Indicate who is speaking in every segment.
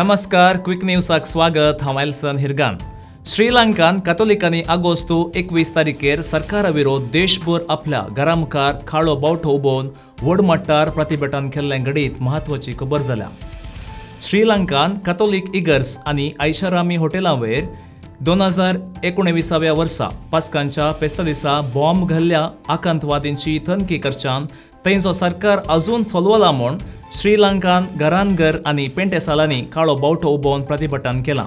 Speaker 1: नमस्कार, क्विक न्यूजाक स्वागत. हांव एल्सन हिरगान. श्रीलंकान कॅथोलिकांनी आगोस्त 21 तारखेर सरकारा विरोध देशभर आपल्या घरा मुखार काळो बावटो उबोवन व्हड मट्टार प्रतिभटन केल्लें घडीत म्हत्वाची खबर जाल्या. श्रीलंकान कॅथोलिक इगर्ज आनी ऐशारामी हॉटेलां वयर 2019 वर्सा पास्कांच्या फेस्ता दिसा बॉम्ब घाल्ल्या आतंकवादींची तनखी करच्यान थंयचो सरकार अजून चलवला म्हूण श्रीलंकान घरान-घर आनी पेंटेसालांनी काळो बावटो उबोवन प्रतिभटन केलां.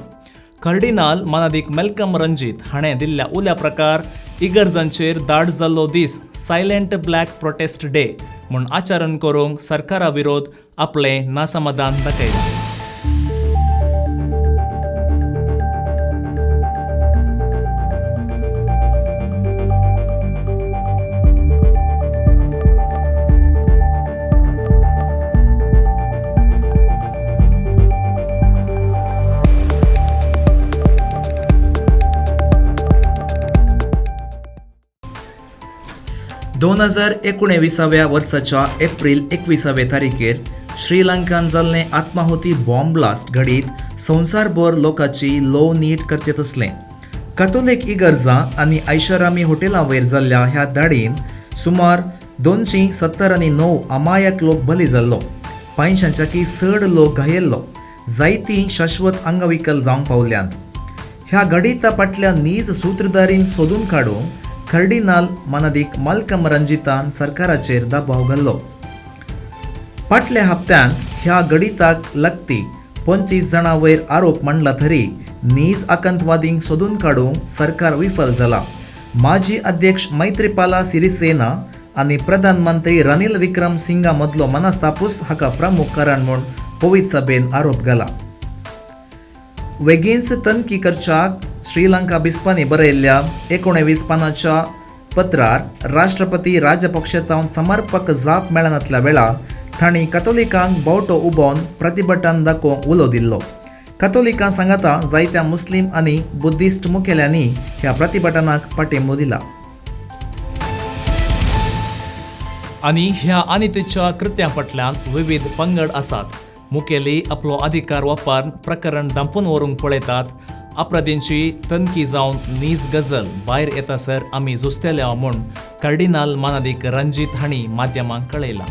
Speaker 1: कर्डिनाल मानादीक मेल्कम रंजीत हाणें दिल्ल्या उल्या प्रकार इगर्जांचेर दाड जाल्लो दीस सायलेंट ब्लॅक प्रोटेस्ट डे म्हूण आचरण करूंक सरकारा विरोध आपलें नासमाधान दाखयलां. दोन 2019 वर्साच्या एप्रिल 21 तारखेर श्रीलंकान जाल्लें आत्माहुती बॉम्ब ब्लास्ट घडीत संवसारभर लोकांची लोव नीट करचें तसलें. कॅथोलिक इगर्जां आनी ऐशारामी हॉटेलां वयर जाल्ल्या ह्या धाडीन सुमार 279 अमायक लोक बली जाल्लो, 506 लोक घायेल्लो, जायतीं शाश्वत अंगविकल जावंक पावल्यांत. ह्या घडीता फाटल्या नीज सूत्रधारीन सोदून काडूंक कर्डिनाल मानादीक मेल्कम रंजीतान सरकाराचेर दबाव घाल्लो. फाटल्या हप्त्यान ह्या घडीताक लागपी 25 जाणां वयर आरोप मांडला तरी नीज आतंकवादींक सोदून काडूंक सरकार विफल जाला. माजी अध्यक्ष मैत्रीपाला सिरिसेना आनी प्रधानमंत्री रनिल विक्रमसिंगा मदलो मनस्तापूस हाका प्रमुख कारण म्हूण पवित सभेन आरोप घाला. वेगीनच तनखी करच्याक श्रीलंका बिस्पांनी बरयल्ल्या 19 पानांच्या पत्रार राष्ट्रपती राजपक्षेतावन समर्पक जाप मेळनातल्या वेळार तांणी कॅथोलिकांक बावटो उबोवन प्रतिभटन दाखोवंक उलो दिल्लो. कॅथोलिकां सांगाता जायत्या मुस्लीम आनी बुद्धिस्ट मुखेल्यांनी ह्या प्रतिभटनाक पाठिंबो दिला. आनी ह्या अनितीच्या कृत्यां फाटल्यान विविध पंगड आसात. मुखेली आपलो अधिकार वापरून प्रकरण दांपून व्हरूंक पळयतात. अपराधींची तनखी जावन नीज गजल भायर येतासर आमी झुजतेले म्हूण कर्डिनाल मानादीक रंजीत हांणी माध्यमांक कळयलां.